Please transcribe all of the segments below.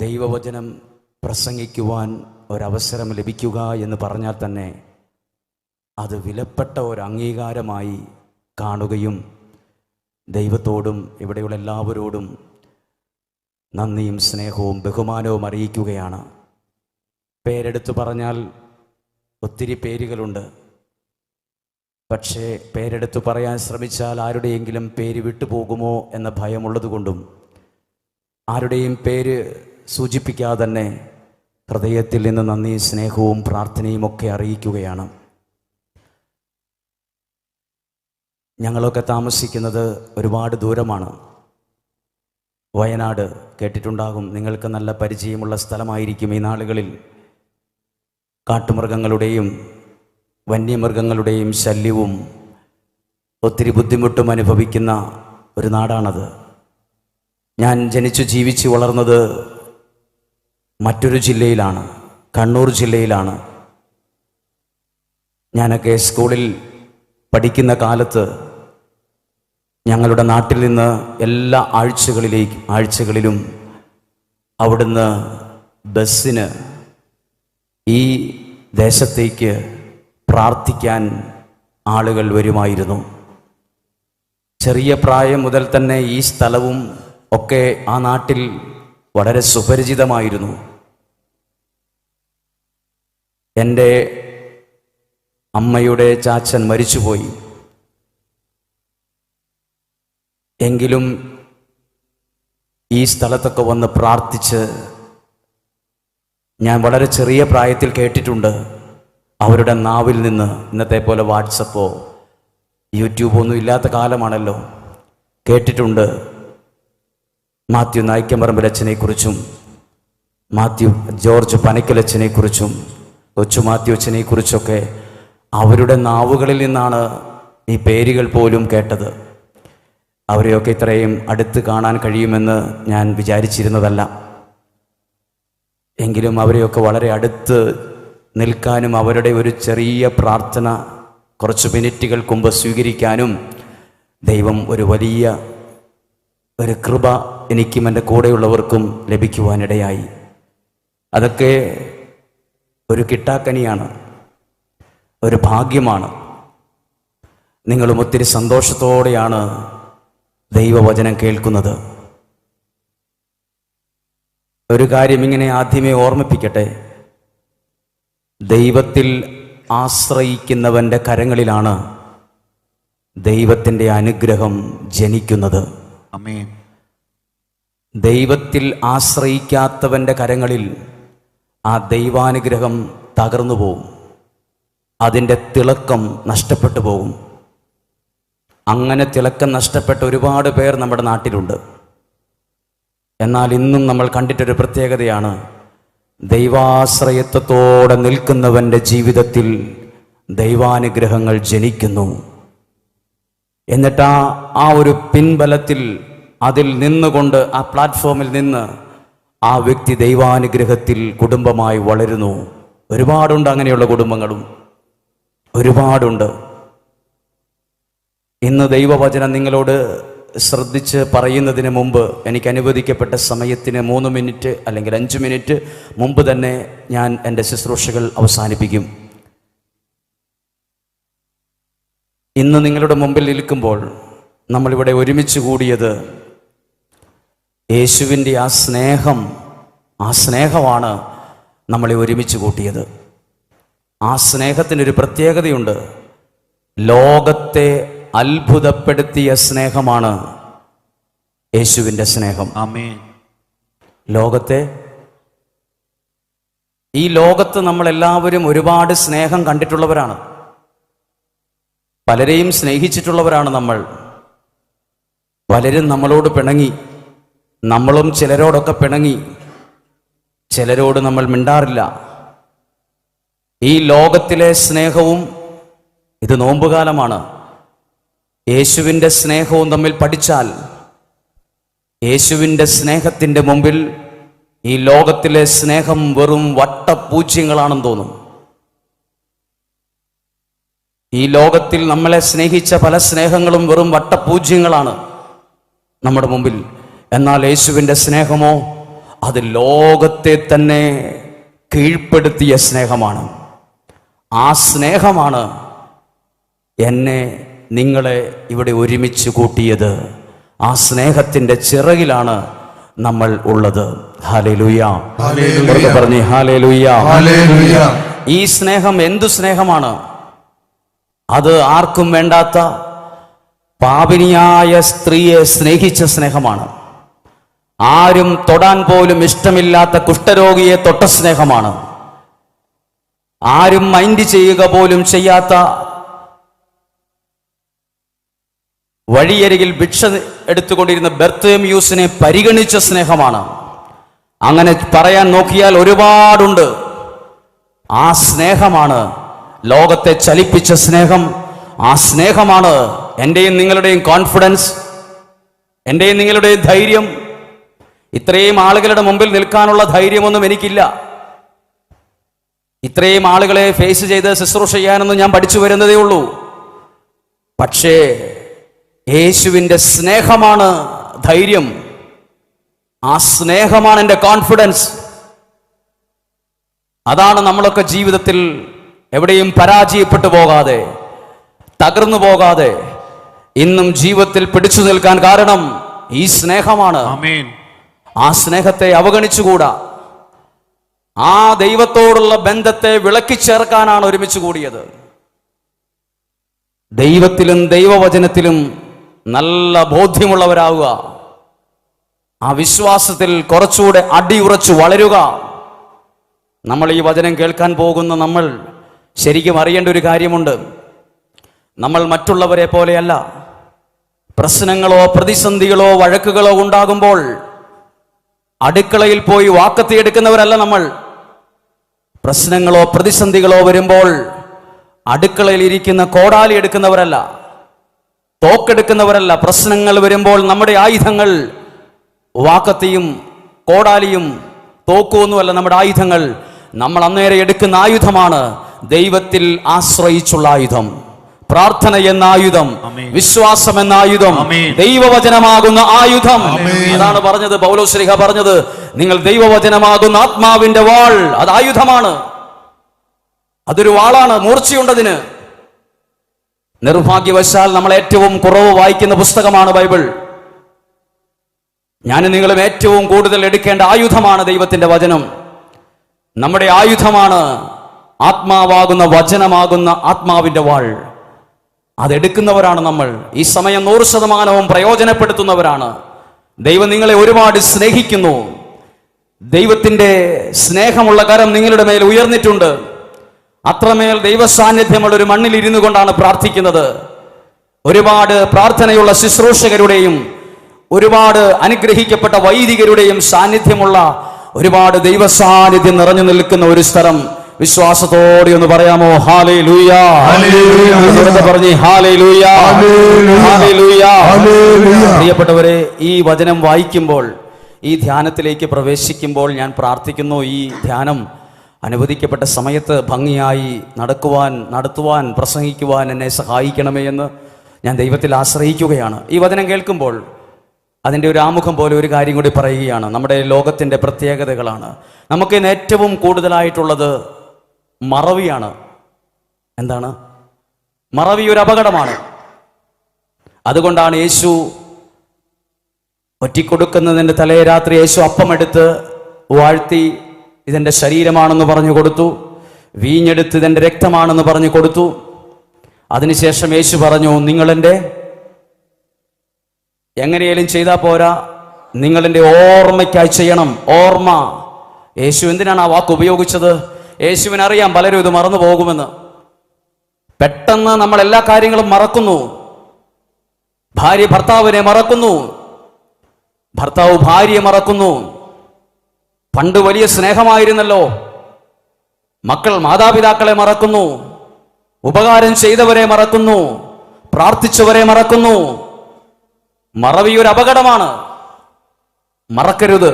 ദൈവവചനം പ്രസംഗിക്കുവാൻ ഒരവസരം ലഭിക്കുക എന്ന് പറഞ്ഞാൽ തന്നെ അത് വിലപ്പെട്ട ഒരു അംഗീകാരമായി കാണുകയും ദൈവത്തോടും ഇവിടെയുള്ള എല്ലാവരോടും നന്ദിയും സ്നേഹവും ബഹുമാനവും അറിയിക്കുകയാണ്. പേരെടുത്തു പറഞ്ഞാൽ ഒത്തിരി പേരുകളുണ്ട്. പക്ഷേ പേരെടുത്തു പറയാൻ ശ്രമിച്ചാൽ ആരുടെയെങ്കിലും പേര് വിട്ടുപോകുമോ എന്ന ഭയമുള്ളതുകൊണ്ടും ആരുടെയും പേര് സൂചിപ്പിക്കാതെ തന്നെ ഹൃദയത്തിൽ നിന്ന് നന്ദി, സ്നേഹവും പ്രാർത്ഥനയും ഒക്കെ അറിയിക്കുകയാണ്. ഞങ്ങളൊക്കെ താമസിക്കുന്നത് ഒരുപാട് ദൂരമാണ്. വയനാട് കേട്ടിട്ടുണ്ടാകും, നിങ്ങൾക്ക് നല്ല പരിചയമുള്ള സ്ഥലമായിരിക്കും. ഈ നാളുകളിൽ കാട്ടുമൃഗങ്ങളുടെയും വന്യമൃഗങ്ങളുടെയും ശല്യവും ഒത്തിരി ബുദ്ധിമുട്ടും അനുഭവിക്കുന്ന ഒരു നാടാണത്. ഞാൻ ജനിച്ചു ജീവിച്ച് വളർന്നത് മറ്റൊരു ജില്ലയിലാണ്, കണ്ണൂർ ജില്ലയിലാണ്. ഞാനൊക്കെ സ്കൂളിൽ പഠിക്കുന്ന കാലത്ത് ഞങ്ങളുടെ നാട്ടിൽ നിന്ന് എല്ലാ ആഴ്ചകളിലും അവിടുന്ന് ബസ്സിന് ഈ ദേശത്തേക്ക് പ്രാർത്ഥിക്കാൻ ആളുകൾ വരുമായിരുന്നു. ചെറിയ പ്രായം മുതൽ തന്നെ ഈ സ്ഥലവും ഒക്കെ ആ നാട്ടിൽ വളരെ സുപരിചിതമായിരുന്നു. എൻ്റെ അമ്മയുടെ ചാച്ചൻ മരിച്ചുപോയി. എങ്കിലും ഈ സ്ഥലത്തൊക്കെ വന്ന് പ്രാർത്ഥിച്ച് ഞാൻ വളരെ ചെറിയ പ്രായത്തിൽ കേട്ടിട്ടുണ്ട്. അവരുടെ നാവിൽ നിന്ന്, ഇന്നത്തെ പോലെ വാട്സപ്പോ യൂട്യൂബോ ഒന്നും ഇല്ലാത്ത കാലമാണല്ലോ, കേട്ടിട്ടുണ്ട് മാത്യു നായ്ക്കമ്പറമ്പിലച്ഛനെക്കുറിച്ചും മാത്യു ജോർജ് പനക്കലച്ഛനെക്കുറിച്ചും കൊച്ചു മാത്യു അച്ഛനെക്കുറിച്ചൊക്കെ അവരുടെ നാവുകളിൽ നിന്നാണ് ഈ പേരുകൾ പോലും കേട്ടത്. അവരെയൊക്കെ ഇത്രയും അടുത്ത് കാണാൻ കഴിയുമെന്ന് ഞാൻ വിചാരിച്ചിരുന്നതല്ല. എങ്കിലും അവരെയൊക്കെ വളരെ അടുത്ത് നിൽക്കാനും അവരുടെ ഒരു ചെറിയ പ്രാർത്ഥന കുറച്ച് മിനിറ്റുകൾക്ക് മുമ്പ് സ്വീകരിക്കാനും ദൈവം ഒരു വലിയ ഒരു കൃപ എനിക്കും എൻ്റെ കൂടെയുള്ളവർക്കും ലഭിക്കുവാനിടയായി. അതൊക്കെ ഒരു കിട്ടാക്കനിയാണ്, ഒരു ഭാഗ്യമാണ്. നിങ്ങളും ഒത്തിരി സന്തോഷത്തോടെയാണ് ദൈവവചനം കേൾക്കുന്നത്. ഒരു കാര്യം ഇങ്ങനെ ആദ്യമേ ഓർമ്മിപ്പിക്കട്ടെ, ദൈവത്തിൽ ആശ്രയിക്കുന്നവൻ്റെ കരങ്ങളിലാണ് ദൈവത്തിൻ്റെ അനുഗ്രഹം ജനിക്കുന്നത്. ആമേൻ. ദൈവത്തിൽ ആശ്രയിക്കാത്തവൻ്റെ കരങ്ങളിൽ ആ ദൈവാനുഗ്രഹം തകർന്നു പോകും, അതിൻ്റെ തിളക്കം നഷ്ടപ്പെട്ടു പോകും. അങ്ങനെ തിളക്കം നഷ്ടപ്പെട്ട ഒരുപാട് പേർ നമ്മുടെ നാട്ടിലുണ്ട്. എന്നാൽ ഇന്നും നമ്മൾ കണ്ടിട്ടൊരു പ്രത്യേകതയാണ്, ദൈവാശ്രയത്വത്തോടെ നിൽക്കുന്നവൻ്റെ ജീവിതത്തിൽ ദൈവാനുഗ്രഹങ്ങൾ ജനിക്കുന്നു. എന്നിട്ട് ആ ഒരു പിൻബലത്തിൽ അതിൽ നിന്നുകൊണ്ട് ആ പ്ലാറ്റ്ഫോമിൽ നിന്ന് ആ വ്യക്തി ദൈവാനുഗ്രഹത്തിൽ കുടുംബമായി വളരുന്നു. ഒരുപാടുണ്ട് അങ്ങനെയുള്ള കുടുംബങ്ങളും, ഒരുപാടുണ്ട്. ഇന്ന് ദൈവവചനം നിങ്ങളോട് ശ്രദ്ധിച്ച് പറയുന്നതിന് മുമ്പ് എനിക്ക് അനുവദിക്കപ്പെട്ട സമയത്തിന് 3 മിനിറ്റ് അല്ലെങ്കിൽ 5 മിനിറ്റ് മുമ്പ് തന്നെ ഞാൻ എൻ്റെ ശുശ്രൂഷകൾ അവസാനിപ്പിക്കും. ഇന്ന് നിങ്ങളുടെ മുമ്പിൽ നിൽക്കുമ്പോൾ നമ്മളിവിടെ ഒരുമിച്ച് കൂടിയത് യേശുവിൻ്റെ ആ സ്നേഹമാണ് നമ്മളെ ഒരുമിച്ച് കൂട്ടിയത്. ആ സ്നേഹത്തിനൊരു പ്രത്യേകതയുണ്ട്. ലോകത്തെ അത്ഭുതപ്പെടുത്തിയ സ്നേഹമാണ് യേശുവിൻ്റെ സ്നേഹം. ആമേൻ. ഈ ലോകത്ത് നമ്മളെല്ലാവരും ഒരുപാട് സ്നേഹം കണ്ടിട്ടുള്ളവരാണ്, പലരെയും സ്നേഹിച്ചിട്ടുള്ളവരാണ് നമ്മൾ. പലരും നമ്മളോട് പിണങ്ങി, നമ്മളും ചിലരോടൊക്കെ പിണങ്ങി, ചിലരോട് നമ്മൾ മിണ്ടാറില്ല. ഈ ലോകത്തിലെ സ്നേഹവും, ഇത് നോമ്പുകാലമാണ്, യേശുവിൻ്റെ സ്നേഹവും തമ്മിൽ പഠിച്ചാൽ യേശുവിൻ്റെ സ്നേഹത്തിൻ്റെ മുമ്പിൽ ഈ ലോകത്തിലെ സ്നേഹം വെറും വട്ടപൂജ്യങ്ങളാണെന്ന് തോന്നും. ഈ ലോകത്തിൽ നമ്മളെ സ്നേഹിച്ച പല സ്നേഹങ്ങളും വെറും വട്ടപൂജ്യങ്ങളാണ് നമ്മുടെ മുമ്പിൽ. എന്നാൽ യേശുവിൻ്റെ സ്നേഹമോ അത് ലോകത്തെ തന്നെ കീഴ്പ്പെടുത്തിയ സ്നേഹമാണ്. ആ സ്നേഹമാണ് എന്നെ നിങ്ങളെ ഇവിടെ ഒരുമിച്ച് കൂട്ടിയത്. ആ സ്നേഹത്തിൻ്റെ ചിറകിലാണ് നമ്മൾ ഉള്ളത്. ഹല്ലേലൂയ, പറഞ്ഞേ ഹല്ലേലൂയ. ഈ സ്നേഹം എന്തു സ്നേഹമാണ്? അത് ആർക്കും വേണ്ടാത്ത പാപിനിയായ സ്ത്രീയെ സ്നേഹിച്ച സ്നേഹമാണ്. ആരും തൊടാൻ പോലും ഇഷ്ടമില്ലാത്ത കുഷ്ഠരോഗിയെ തൊട്ട സ്നേഹമാണ്. ആരും മൈൻഡ് ചെയ്യുക പോലും ചെയ്യാത്ത വഴിയരികിൽ ഭിക്ഷ എടുത്തുകൊണ്ടിരുന്ന ബർത്തമേയുവിനെ പരിഗണിച്ച സ്നേഹമാണ്. അങ്ങനെ പറയാൻ നോക്കിയാൽ ഒരുപാടുണ്ട്. ആ സ്നേഹമാണ് ലോകത്തെ ചലിപ്പിച്ച സ്നേഹം. ആ സ്നേഹമാണ് എൻ്റെയും നിങ്ങളുടെയും കോൺഫിഡൻസ്, എൻ്റെയും നിങ്ങളുടെയും ധൈര്യം. ഇത്രയും ആളുകളുടെ മുമ്പിൽ നിൽക്കാനുള്ള ധൈര്യമൊന്നും എനിക്കില്ല. ഇത്രയും ആളുകളെ ഫേസ് ചെയ്ത് ശുശ്രൂഷ ചെയ്യാനൊന്നും ഞാൻ പഠിച്ചു വരുന്നതേ ഉള്ളൂ. പക്ഷേ യേശുവിൻ്റെ സ്നേഹമാണ് ധൈര്യം. ആ സ്നേഹമാണ് എൻ്റെ കോൺഫിഡൻസ്. അതാണ് നമ്മളൊക്കെ ജീവിതത്തിൽ എവിടെയും പരാജയപ്പെട്ടു പോകാതെ, തകർന്നു പോകാതെ ഇന്നും ജീവിതത്തിൽ പിടിച്ചു നിൽക്കാൻ കാരണം ഈ സ്നേഹമാണ്. ആ സ്നേഹത്തെ അവഗണിച്ചുകൂടാ. ആ ദൈവത്തോടുള്ള ബന്ധത്തെ വിളക്കിച്ചേർക്കാനാണ് ഒരുമിച്ച് കൂടിയത്. ദൈവത്തിലും ദൈവവചനത്തിലും നല്ല ബോധ്യമുള്ളവരാവുക. ആ വിശ്വാസത്തിൽ കുറച്ചുകൂടെ അടിയുറച്ചു വളരുക. നമ്മൾ ഈ വചനം കേൾക്കാൻ പോകുന്ന നമ്മൾ ശരിക്കും അറിയേണ്ട ഒരു കാര്യമുണ്ട്. നമ്മൾ മറ്റുള്ളവരെ പോലെയല്ല. പ്രശ്നങ്ങളോ പ്രതിസന്ധികളോ വഴക്കുകളോ ഉണ്ടാകുമ്പോൾ അടുക്കളയിൽ പോയി വാക്കത്തിയെടുക്കുന്നവരല്ല നമ്മൾ. പ്രശ്നങ്ങളോ പ്രതിസന്ധികളോ വരുമ്പോൾ അടുക്കളയിൽ ഇരിക്കുന്ന കോടാലി എടുക്കുന്നവരല്ല, തോക്കെടുക്കുന്നവരല്ല. പ്രശ്നങ്ങൾ വരുമ്പോൾ നമ്മുടെ ആയുധങ്ങൾ വാക്കത്തിയും കോടാലിയും തോക്കുമൊന്നുമല്ല നമ്മുടെ ആയുധങ്ങൾ. നമ്മൾ അന്നേരം എടുക്കുന്ന ആയുധമാണ് ദൈവത്തിൽ ആശ്രയിച്ചുള്ള ആയുധം, പ്രാർത്ഥന എന്ന ആയുധം, വിശ്വാസം എന്ന ആയുധം, ദൈവവചനമാകുന്ന ആയുധം. അതാണ് പറഞ്ഞത് പൗലോസ് ശ്ലീഹ പറഞ്ഞത്, നിങ്ങൾ ദൈവവചനമാകുന്ന ആത്മാവിന്റെ വാൾ. അത് ആയുധമാണ്, അതൊരു വാളാണ്, മൂർച്ചയുണ്ടതിന്. നിർഭാഗ്യവശാൽ നമ്മൾ ഏറ്റവും കുറവ് വായിക്കുന്ന പുസ്തകമാണ് ബൈബിൾ. ഞാനും നിങ്ങളും ഏറ്റവും കൂടുതൽ എടുക്കേണ്ട ആയുധമാണ് ദൈവത്തിന്റെ വചനം. നമ്മുടെ ആയുധമാണ് ആത്മാവാകുന്ന വചനമാകുന്ന ആത്മാവിന്റെ വാൾ. അതെടുക്കുന്നവരാണ് നമ്മൾ. ഈ സമയം 100% പ്രയോജനപ്പെടുത്തുന്നവരാണ്. ദൈവം നിങ്ങളെ ഒരുപാട് സ്നേഹിക്കുന്നു. ദൈവത്തിന്റെ സ്നേഹമുള്ള കരം നിങ്ങളുടെ മേൽ ഉയർന്നിട്ടുണ്ട്. അത്രമേൽ ദൈവ സാന്നിധ്യമുള്ള ഒരു മണ്ണിൽ ഇരുന്നു കൊണ്ടാണ് പ്രാർത്ഥിക്കുന്നത്. ഒരുപാട് പ്രാർത്ഥനയുള്ള ശുശ്രൂഷകരുടെയും ഒരുപാട് അനുഗ്രഹിക്കപ്പെട്ട വൈദികരുടെയും സാന്നിധ്യമുള്ള ഒരുപാട് ദൈവ സാന്നിധ്യം നിറഞ്ഞു നിൽക്കുന്ന ഒരു സ്ഥലം. വിശ്വാസത്തോടെ ഒന്ന് പറയാമോ? ഹല്ലേലൂയ, പറഞ്ഞേ ഹല്ലേലൂയ, ഹല്ലേലൂയ. പ്രിയപ്പെട്ടവരെ, ഈ വചനം വായിക്കുമ്പോൾ, ഈ ധ്യാനത്തിലേക്ക് പ്രവേശിക്കുമ്പോൾ ഞാൻ പ്രാർത്ഥിക്കുന്നു, ഈ ധ്യാനം അനുവദിക്കപ്പെട്ട സമയത്ത് ഭംഗിയായി നടത്തുവാൻ പ്രസംഗിക്കുവാൻ എന്നെ സഹായിക്കണമേ എന്ന് ഞാൻ ദൈവത്തിൽ ആശ്രയിക്കുകയാണ്. ഈ വചനം കേൾക്കുമ്പോൾ അതിൻ്റെ ഒരു ആമുഖം പോലെ ഒരു കാര്യം കൂടി പറയുകയാണ്. നമ്മുടെ ലോകത്തിൻ്റെ പ്രത്യേകതകളാണ്. നമുക്കിന്ന് ഏറ്റവും കൂടുതലായിട്ടുള്ളത് മറവിയാണ്. എന്താണ് മറവി? ഒരു അപകടമാണ്. അതുകൊണ്ടാണ് യേശു ഒറ്റിക്കൊടുക്കുന്നതിൻ്റെ തലേ രാത്രി യേശു അപ്പമെടുത്ത് വാഴ്ത്തി ഇതെൻ്റെ ശരീരമാണെന്ന് പറഞ്ഞു കൊടുത്തു. വീഞ്ഞെടുത്ത് ഇതെൻ്റെ രക്തമാണെന്ന് പറഞ്ഞു കൊടുത്തു. അതിനുശേഷം യേശു പറഞ്ഞു, നിങ്ങളെൻ്റെ എങ്ങനെയും ചെയ്താൽ പോരാ, നിങ്ങളെൻ്റെ ഓർമ്മയ്ക്കായി ചെയ്യണം. ഓർമ്മ. യേശു എന്തിനാണ് ആ വാക്ക് ഉപയോഗിച്ചത്? യേശുവിനറിയാം പലരും ഇത് മറന്നു പോകുമെന്ന്. പെട്ടെന്ന് നമ്മൾ എല്ലാ കാര്യങ്ങളും മറക്കുന്നു. ഭാര്യ ഭർത്താവിനെ മറക്കുന്നു, ഭർത്താവ് ഭാര്യയെ മറക്കുന്നു. പണ്ട് വലിയ സ്നേഹമായിരുന്നല്ലോ. മക്കൾ മാതാപിതാക്കളെ മറക്കുന്നു, ഉപകാരം ചെയ്തവരെ മറക്കുന്നു, പ്രാർത്ഥിച്ചവരെ മറക്കുന്നു. മറവി ഒരു അപകടമാണ്, മറക്കരുത്.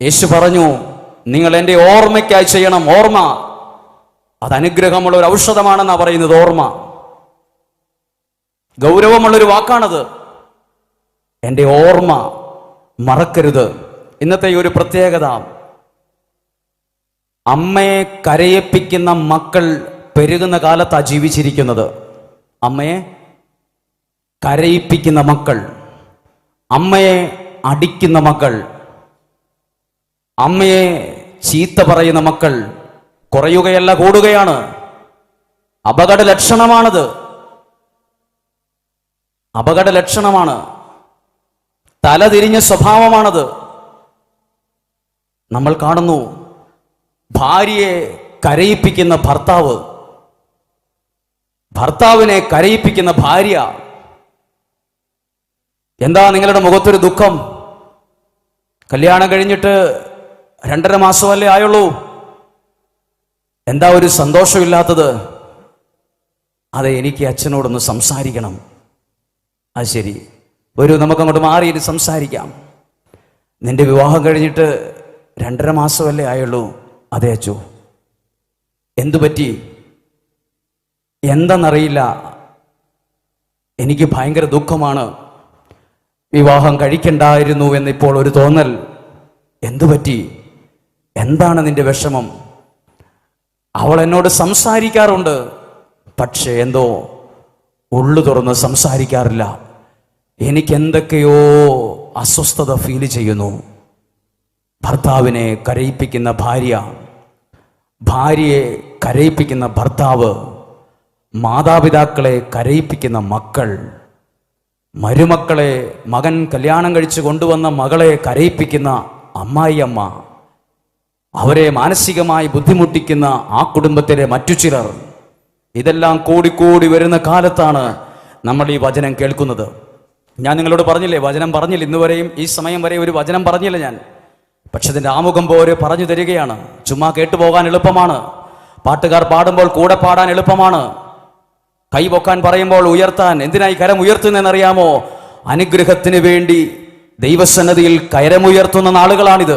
യേശു പറഞ്ഞു, നിങ്ങൾ എൻ്റെ ഓർമ്മയ്ക്കായി ചെയ്യണം. ഓർമ്മ അത് അനുഗ്രഹമുള്ള ഒരു ഔഷധമാണെന്നാണ് പറയുന്നത്. ഓർമ്മ ഗൗരവമുള്ളൊരു വാക്കാണത്. എൻ്റെ ഓർമ്മ മറക്കരുത്. ഇന്നത്തെ ഈ ഒരു പ്രത്യേകത, അമ്മയെ കരയിപ്പിക്കുന്ന മക്കൾ പെരുകുന്ന കാലത്താണ് ജീവിച്ചിരിക്കുന്നത്. അമ്മയെ കരയിപ്പിക്കുന്ന മക്കൾ, അമ്മയെ അടിക്കുന്ന മക്കൾ, അമ്മയെ ചീത്ത പറയുന്ന മക്കൾ കുറയുകയല്ല, കൂടുകയാണ്. അപകട ലക്ഷണമാണത്, അപകട ലക്ഷണമാണ്. തലതിരിഞ്ഞ സ്വഭാവമാണത്. നമ്മൾ കാണുന്നു ഭാര്യയെ കരയിപ്പിക്കുന്ന ഭർത്താവ്, ഭർത്താവിനെ കരയിപ്പിക്കുന്ന ഭാര്യ. എന്താ നിങ്ങളുടെ മുഖത്തൊരു ദുഃഖം? കല്യാണം കഴിഞ്ഞിട്ട് 2.5 മാസമല്ലേ ആയുള്ളൂ, എന്താ ഒരു സന്തോഷമില്ലാത്തത്? അതെ, എനിക്ക് അച്ഛനോടൊന്ന് സംസാരിക്കണം. അത് ശരി, നമുക്കങ്ങോട്ട് മാറിയിട്ട് സംസാരിക്കാം. നിന്റെ വിവാഹം കഴിഞ്ഞിട്ട് 2.5 മാസമല്ലേ ആയുള്ളൂ. അതെ അച്ചോ. എന്തു പറ്റി? എന്തെന്നറിയില്ല, എനിക്ക് ഭയങ്കര ദുഃഖമാണ്, വിവാഹം കഴിക്കണ്ടായിരുന്നു എന്നിപ്പോൾ ഒരു തോന്നൽ. എന്തു പറ്റി? എന്താണ് നിന്റെ വിഷമം? അവൾ എന്നോട് സംസാരിക്കാറുണ്ട്, പക്ഷേ എന്തോ ഉള്ളു തുറന്ന് സംസാരിക്കാറില്ല. എനിക്ക് എന്തൊക്കെയോ അസ്വസ്ഥത ഫീൽ ചെയ്യുന്നു. ഭർത്താവിനെ കരയിപ്പിക്കുന്ന ഭാര്യ, ഭാര്യയെ കരയിപ്പിക്കുന്ന ഭർത്താവ്, മാതാപിതാക്കളെ കരയിപ്പിക്കുന്ന മക്കൾ, മരുമക്കളെ, മകൻ കല്യാണം കഴിച്ച് കൊണ്ടുവന്ന മകളെ കരയിപ്പിക്കുന്ന അമ്മായിയമ്മ, അവരെ മാനസികമായി ബുദ്ധിമുട്ടിക്കുന്ന ആ കുടുംബത്തിലെ മറ്റു ചിലർ. ഇതെല്ലാം കൂടിക്കൂടി വരുന്ന കാലത്താണ് നമ്മൾ ഈ വചനം കേൾക്കുന്നത്. ഞാൻ നിങ്ങളോട് പറഞ്ഞില്ലേ, വചനം പറഞ്ഞില്ല, ഇന്നുവരെയും ഈ സമയം വരെ ഒരു വചനം പറഞ്ഞില്ല ഞാൻ. പക്ഷെ അതിൻ്റെ ആമുഖം പോലെ പറഞ്ഞു തരികയാണ്. ചുമ്മാ കേട്ടുപോകാൻ എളുപ്പമാണ്, പാട്ടുകാർ പാടുമ്പോൾ കൂടെ പാടാൻ എളുപ്പമാണ്, കൈ പൊക്കാൻ പറയുമ്പോൾ ഉയർത്താൻ. എന്തിനായി കരം ഉയർത്തുന്നതെന്നറിയാമോ? അനുഗ്രഹത്തിന് വേണ്ടി ദൈവസന്നിധിയിൽ കരമുയർത്തുന്ന നാളുകളാണിത്.